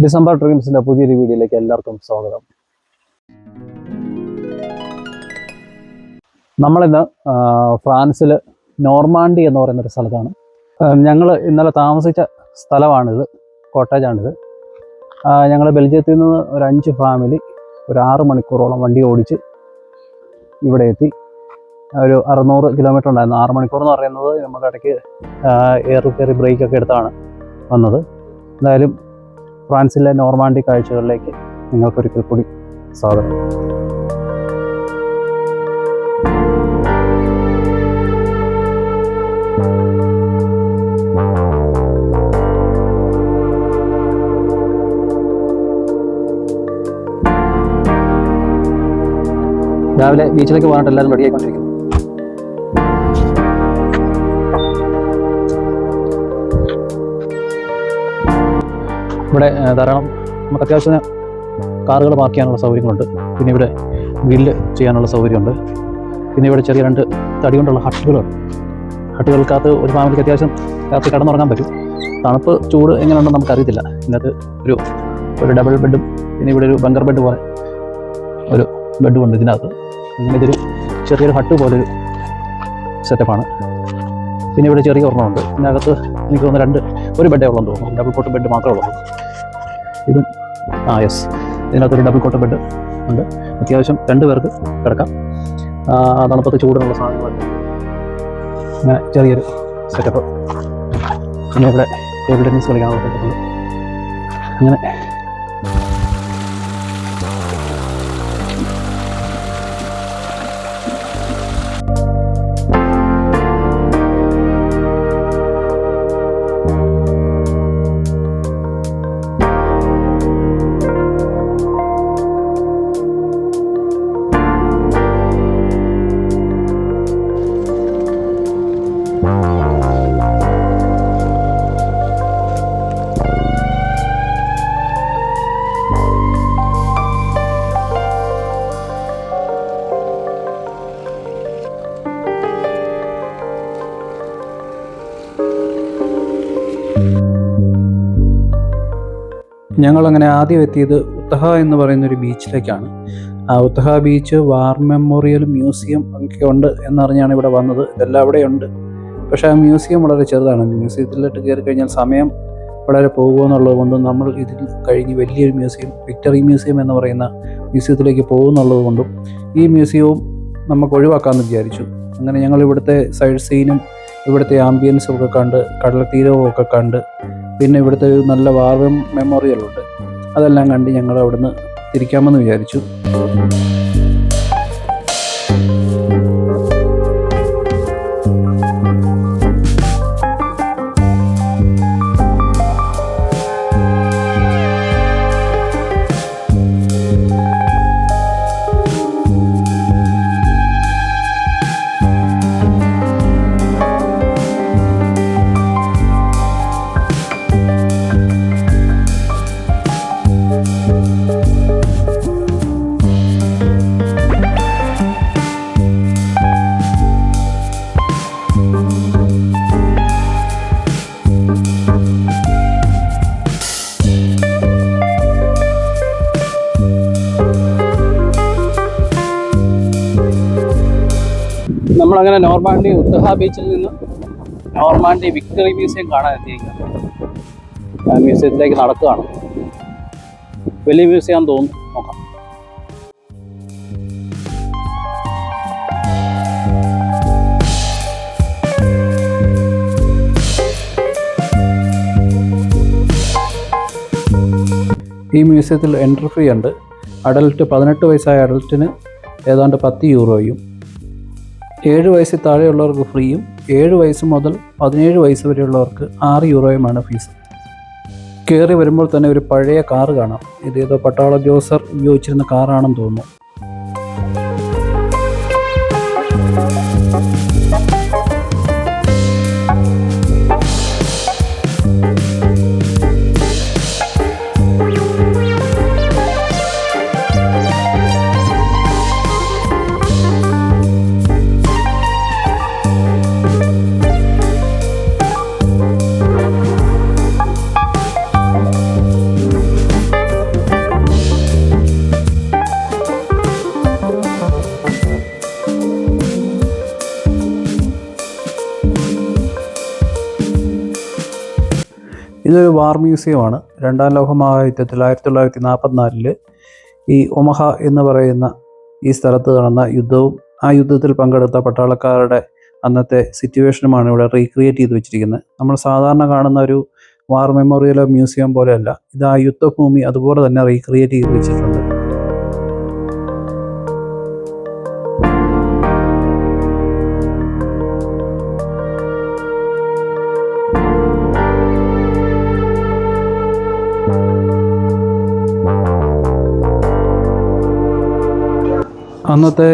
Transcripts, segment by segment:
December ഡ്രീംസിൻ്റെ പുതിയൊരു വീഡിയോയിലേക്ക് എല്ലാവർക്കും സ്വാഗതം. നമ്മളിന്ന് ഫ്രാൻസിൽ നോർമാൻഡി എന്ന് പറയുന്നൊരു സ്ഥലത്താണ്. ഞങ്ങൾ ഇന്നലെ താമസിച്ച സ്ഥലമാണിത്, കോട്ടേജാണിത്. ഞങ്ങൾ ബെൽജിയത്തിൽ നിന്ന് ഒരു 5 ഫാമിലി ഒരു 6 മണിക്കൂറോളം വണ്ടി ഓടിച്ച് ഇവിടെ എത്തി. ഒരു 600 കിലോമീറ്റർ ഉണ്ടായിരുന്നു. 6 മണിക്കൂർ എന്ന് പറയുന്നത് നമ്മുടെ ഇടയ്ക്ക് എയർ കയറി ബ്രേക്കൊക്കെ എടുത്താണ് വന്നത്. എന്തായാലും ഫ്രാൻസിലെ നോർമാൻഡി കാഴ്ചകളിലേക്ക് നിങ്ങൾക്കൊരിക്കൽ കൂടി സ്വാഗതം. രാവിലെ ബീച്ചിലേക്ക് പോകാനായിട്ട് എല്ലാവരും റെഡി ആയിക്കൊണ്ടിരിക്കുന്നു. ഇവിടെ ധാരാളം നമുക്ക് അത്യാവശ്യത്തിന് കാറുകൾ പാർക്ക് ചെയ്യാനുള്ള സൗകര്യങ്ങളുണ്ട്. പിന്നെ ഇവിടെ ഗ്രില്ല് ചെയ്യാനുള്ള സൗകര്യമുണ്ട്. പിന്നെ ഇവിടെ ചെറിയ 2 തടി കൊണ്ടുള്ള ഹട്ടുകളുണ്ട്. ഹട്ടുകൾക്കകത്ത് ഒരു ഫാമിലിക്ക് അത്യാവശ്യം രാത്രി കിടന്നുറങ്ങാൻ പറ്റും. തണുപ്പ് ചൂട് എങ്ങനെയുണ്ടെന്ന് നമുക്കറിയത്തില്ല. ഇതിനകത്ത് ഒരു ഡബിൾ ബെഡും പിന്നെ ഇവിടെ ഒരു ബങ്കർ ബെഡ് പോലെ ഒരു ബെഡും ഉണ്ട് ഇതിനകത്ത്. അങ്ങനെ ഇതൊരു ചെറിയൊരു ഹട്ട് പോലൊരു സെറ്റപ്പാണ്. പിന്നെ ഇവിടെ ചെറിയ ഒരെണ്ണമുണ്ട്. ഇതിനകത്ത് എനിക്ക് തോന്നുന്നു ഒരു ബെഡേ ഉള്ളതെന്ന് തോന്നുന്നു. ഡബിൾ കോട്ട് ബെഡ് മാത്രമേ ഉള്ളൂ. ഇതും യെസ്, ഇതിനകത്തൊരു ഡബിൾ കോട്ട് ബെഡ് ഉണ്ട്. അത്യാവശ്യം 2 പേർക്ക് കിടക്കാം. തണുപ്പത്ത് ചൂടിനുള്ള സാധനങ്ങളൊക്കെ അങ്ങനെ ചെറിയൊരു സെറ്റപ്പ്. പിന്നെ ഇവിടെ ടേബിൾ ടെന്നീസ് കളിക്കാനുള്ള സെറ്റപ്പുണ്ട്. അങ്ങനെ ഞങ്ങളങ്ങനെ ആദ്യം എത്തിയത് ഉത്തഹ എന്ന് പറയുന്നൊരു ബീച്ചിലേക്കാണ്. ഉത്തഹ ബീച്ച് വാർ മെമ്മോറിയൽ മ്യൂസിയം ഒക്കെ ഉണ്ട് എന്നറിഞ്ഞാണ് ഇവിടെ വന്നത്. ഇതെല്ലാം അവിടെയുണ്ട്. പക്ഷേ ആ മ്യൂസിയം വളരെ ചെറുതാണ്. മ്യൂസിയത്തിലോട്ട് കയറി കഴിഞ്ഞാൽ സമയം വളരെ പോകുമെന്നുള്ളത് കൊണ്ട് നമ്മൾ ഇതിൽ കഴിഞ്ഞ് വലിയൊരു മ്യൂസിയം, വിക്ടറി മ്യൂസിയം എന്ന് പറയുന്ന മ്യൂസിയത്തിലേക്ക് പോകുന്നുള്ളത് കൊണ്ടും ഈ മ്യൂസിയവും നമുക്ക് ഒഴിവാക്കാമെന്ന് വിചാരിച്ചു. അങ്ങനെ ഞങ്ങൾ ഇവിടുത്തെ സൈഡ് സീനും ഇവിടുത്തെ ആംബിയൻസും ഒക്കെ കണ്ട്, കടൽ തീരവും ഒക്കെ കണ്ട്, പിന്നെ ഇവിടുത്തെ ഒരു നല്ല വാർ മെമ്മോറിയലുണ്ട്, അതെല്ലാം കണ്ട് ഞങ്ങൾ അവിടുന്ന് തിരിക്കാമെന്ന് വിചാരിച്ചു. നമ്മളങ്ങനെ നോർമാൻഡി ഉത്തഹ ബീച്ചിൽ നിന്ന് നോർമാൻഡി വിക്ടറി മ്യൂസിയം കാണാൻ എത്തിയിരിക്കുകയാണ്. മ്യൂസിയത്തിലേക്ക് നടക്കുകയാണ്. വലിയ മ്യൂസിയം തോന്നുന്നു, നോക്കാം. ഈ മ്യൂസിയത്തിൽ എൻട്രി ഫ്രീ ഉണ്ട്. അഡൽട്ട് 18 വയസ്സായ അഡൽട്ടിന് ഏതാണ്ട് 10 യൂറോയും, 7 വയസ്സിൽ താഴെയുള്ളവർക്ക് ഫ്രീയും, 7 വയസ്സ് മുതൽ 17 വയസ്സ് വരെയുള്ളവർക്ക് 6 യൂറോയുമാണ് ഫീസ്. കയറി വരുമ്പോൾ തന്നെ ഒരു പഴയ കാറ് കാണാം. ഇതേതോ പട്ടാള ഉദ്യോഗസ്ഥർ ഉപയോഗിച്ചിരുന്ന കാറാണെന്ന് തോന്നുന്നു. ഇതൊരു വാർ മ്യൂസിയമാണ്. രണ്ടാം ലോക മഹായുദ്ധത്തിൽ 1944 ഈ ഒമഹ എന്ന് പറയുന്ന ഈ സ്ഥലത്ത് നടന്ന യുദ്ധവും ആ യുദ്ധത്തിൽ പങ്കെടുത്ത പട്ടാളക്കാരുടെ അന്നത്തെ സിറ്റുവേഷനുമാണ് ഇവിടെ റീക്രിയേറ്റ് ചെയ്ത് വെച്ചിരിക്കുന്നത്. നമ്മൾ സാധാരണ കാണുന്ന ഒരു വാർ മെമ്മോറിയലോ മ്യൂസിയം പോലെയല്ല, ഇത് ആ യുദ്ധഭൂമി അതുപോലെ തന്നെ റീക്രിയേറ്റ് ചെയ്ത് വെച്ചിട്ടുണ്ട്. അന്നത്തെ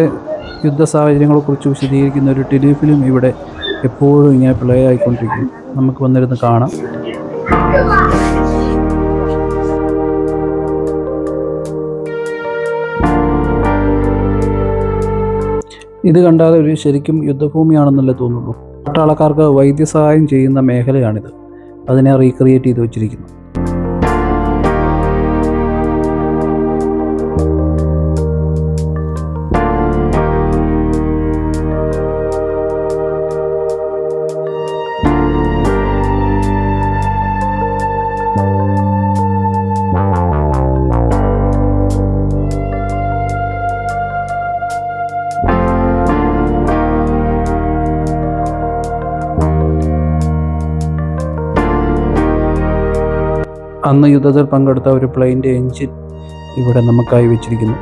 യുദ്ധ സാഹചര്യങ്ങളെക്കുറിച്ച് വിശദീകരിക്കുന്ന ഒരു ടെലിഫിലിം ഇവിടെ എപ്പോഴും ഇങ്ങനെ പ്ലേ ആയിക്കൊണ്ടിരിക്കും. നമുക്ക് വന്നിരുന്ന് കാണാം. ഇത് കണ്ടാൽ ഒരു ശരിക്കും യുദ്ധഭൂമിയാണെന്നല്ലേ തോന്നുള്ളൂ. പട്ടാളക്കാർക്ക് വൈദ്യസഹായം ചെയ്യുന്ന മേഖലയാണിത്. അതിനെ റീക്രിയേറ്റ് ചെയ്ത് വെച്ചിരിക്കുന്നു. അന്ന് യുദ്ധത്തിൽ പങ്കെടുത്ത ഒരു പ്ലെയിൻ്റെ എൻജിൻ ഇവിടെ നമുക്കായി വെച്ചിരിക്കുന്നു.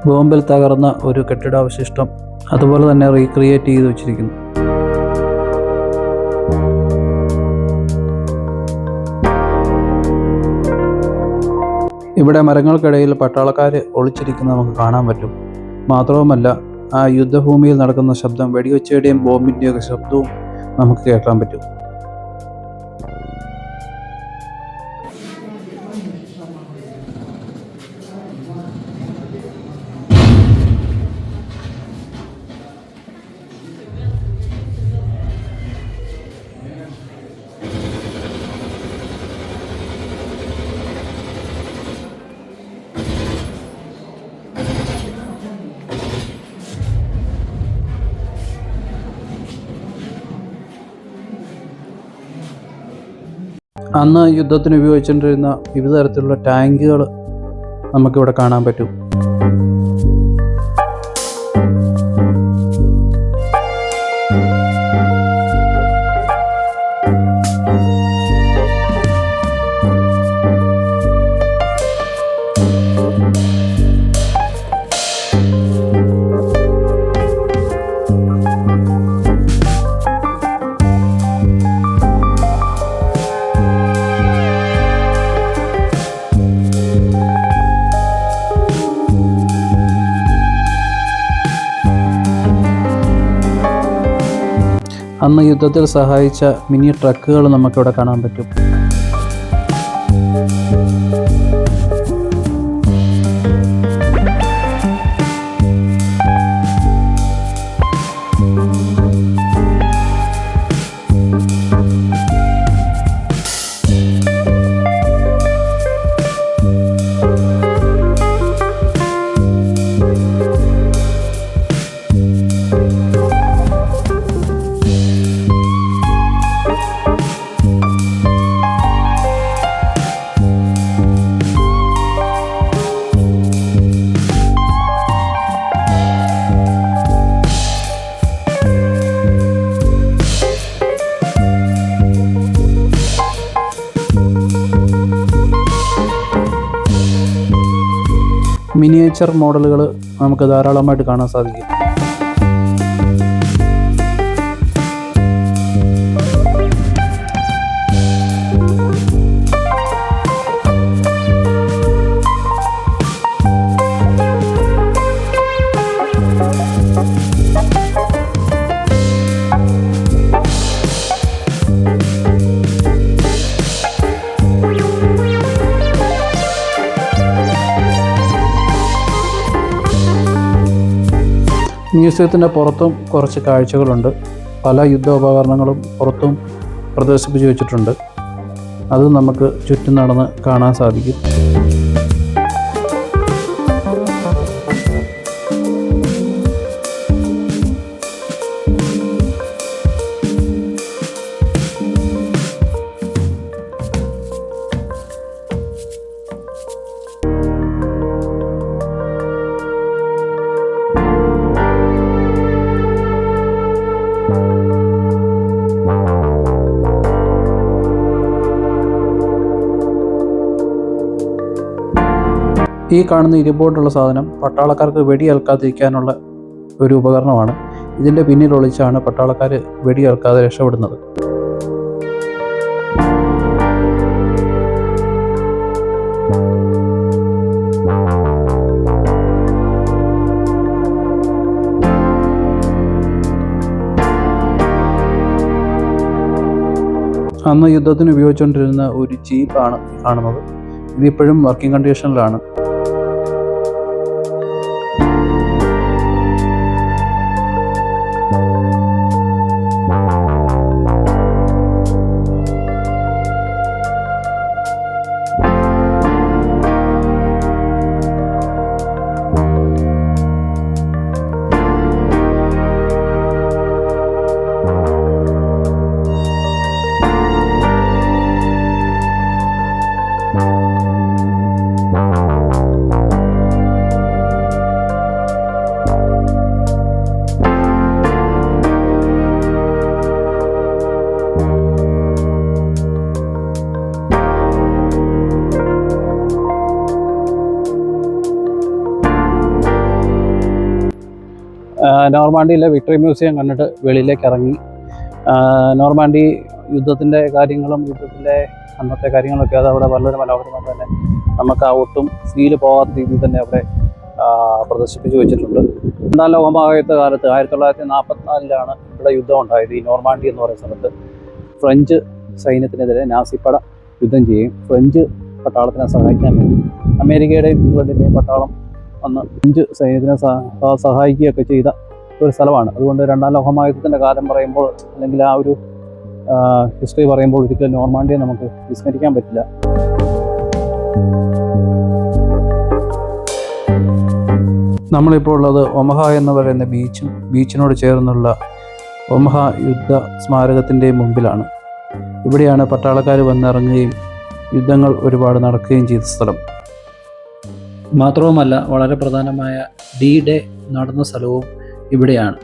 ബോംബിൽ തകർന്ന ഒരു കെട്ടിടാവശിഷ്ടം അതുപോലെ തന്നെ റീക്രിയേറ്റ് ചെയ്ത് വെച്ചിരിക്കുന്നു. ഇവിടെ മരങ്ങൾക്കിടയിൽ പട്ടാളക്കാർ ഒളിച്ചിരിക്കുന്നത് നമുക്ക് കാണാൻ പറ്റും. മാത്രവുമല്ല, ആ യുദ്ധഭൂമിയിൽ നടക്കുന്ന ശബ്ദം, വെടിവെച്ചയുടെയും ബോംബിൻ്റെയൊക്കെ ശബ്ദവും നമുക്ക് കേൾക്കാൻ പറ്റും. അന്ന് യുദ്ധത്തിന് ഉപയോഗിച്ചുകൊണ്ടിരുന്ന വിവിധ തരത്തിലുള്ള ടാങ്കുകൾ നമുക്കിവിടെ കാണാൻ പറ്റും. അന്ന് യുദ്ധത്തിൽ സഹായിച്ച മിനി ട്രക്കുകൾ നമുക്കിവിടെ കാണാൻ പറ്റും. മിനിയേച്ചർ മോഡലുകൾ നമുക്ക് ധാരാളമായിട്ട് കാണാൻ സാധിക്കും. മ്യൂസിയത്തിൻ്റെ പുറത്തും കുറച്ച് കാഴ്ചകളുണ്ട്. പല യുദ്ധോപകരണങ്ങളും പുറത്തും പ്രദർശിപ്പിച്ച് വെച്ചിട്ടുണ്ട്. അത് നമുക്ക് ചുറ്റും നടന്ന് കാണാൻ സാധിക്കും. ഈ കാണുന്ന ഇരുമ്പോണ്ടുള്ള സാധനം പട്ടാളക്കാർക്ക് വെടിയേൽക്കാതിരിക്കാനുള്ള ഒരു ഉപകരണമാണ്. ഇതിൻ്റെ പിന്നിൽ ഒളിച്ചാണ് പട്ടാളക്കാർ വെടിയേൽക്കാതെ രക്ഷപ്പെടുന്നത്. അന്ന് യുദ്ധത്തിന് ഉപയോഗിച്ചുകൊണ്ടിരുന്ന ഒരു ജീപ്പാണ് കാണുന്നത്. ഇതിപ്പോഴും വർക്കിംഗ് കണ്ടീഷനിലാണ്. നോർമാണ്ടിയിലെ വിക്ടറി മ്യൂസിയം കണ്ടിട്ട് വെളിയിലേക്ക് ഇറങ്ങി. നോർമാണ്ടി യുദ്ധത്തിൻ്റെ കാര്യങ്ങളും യുദ്ധത്തിൻ്റെ അന്നത്തെ കാര്യങ്ങളൊക്കെ അത് അവിടെ വളരെ മനോഹരമായി തന്നെ നമുക്ക് ആ ഒട്ടും ഫീല് പോകാത്ത രീതിയിൽ തന്നെ അവിടെ പ്രദർശിപ്പിച്ച് വെച്ചിട്ടുണ്ട്. രണ്ടാം ലോകമഹായുദ്ധ കാലത്ത് 1944 ഇവിടെ യുദ്ധം ഉണ്ടായത്. ഈ നോർമാണ്ടി എന്ന് പറയുന്ന സ്ഥലത്ത് ഫ്രഞ്ച് സൈന്യത്തിനെതിരെ നാസിപ്പട യുദ്ധം ചെയ്യും. ഫ്രഞ്ച് പട്ടാളത്തിനെ സഹായിക്കാൻ വേണ്ടി അമേരിക്കയുടെയും ഇംഗ്ലണ്ടിൻ്റെയും പട്ടാളം അന്ന് ഫ്രഞ്ച് സൈന്യത്തിനെ സഹായിക്കുകയൊക്കെ ചെയ്ത ഒരു സ്ഥലമാണ്. അതുകൊണ്ട് രണ്ടാം ലോകമഹായുദ്ധത്തിൻ്റെ കാലം പറയുമ്പോൾ അല്ലെങ്കിൽ ആ ഒരു ഹിസ്റ്ററി പറയുമ്പോൾ ഒരിക്കലും നോർമാണ്ടിയെ നമുക്ക് വിസ്മരിക്കാൻ പറ്റില്ല. നമ്മളിപ്പോൾ ഉള്ളത് ഒമഹ എന്ന് പറയുന്ന ബീച്ചിനോട് ചേർന്നുള്ള ഒമഹ യുദ്ധ സ്മാരകത്തിൻ്റെ മുമ്പിലാണ്. ഇവിടെയാണ് പട്ടാളക്കാർ വന്നിറങ്ങുകയും യുദ്ധങ്ങൾ ഒരുപാട് നടക്കുകയും ചെയ്ത സ്ഥലം. മാത്രവുമല്ല വളരെ പ്രധാനമായ D-Day നടന്ന സ്ഥലവും ഇവിടെയാണ്.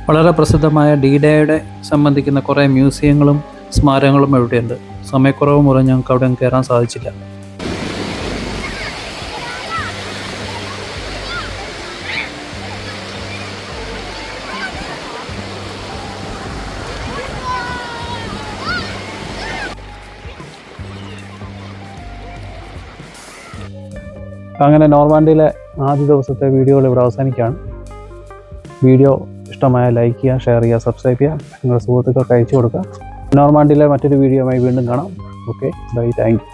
വളരെ പ്രസിദ്ധമായ D-Day സംബന്ധിക്കുന്ന കുറേ മ്യൂസിയങ്ങളും സ്മാരകങ്ങളും ഇവിടെയുണ്ട്. സമയക്കുറവ് മൂലം ഞങ്ങൾക്ക് അവിടെ കയറാൻ സാധിച്ചില്ല. അങ്ങനെ നോർമാണ്ടിയിലെ ആദ്യ ദിവസത്തെ വീഡിയോകൾ ഇവിടെ അവസാനിക്കുകയാണ്. വീഡിയോ ഇഷ്ടമായ ലൈക്ക് ചെയ്യുക, ഷെയർ ചെയ്യുക, സബ്സ്ക്രൈബ് ചെയ്യുക, നിങ്ങളുടെ സുഹൃത്തുക്കൾക്ക് അയച്ചു കൊടുക്കുക. നോർമാണ്ടിയിലെ മറ്റൊരു വീഡിയോയുമായി വീണ്ടും കാണാം. Okay, bye, thank U.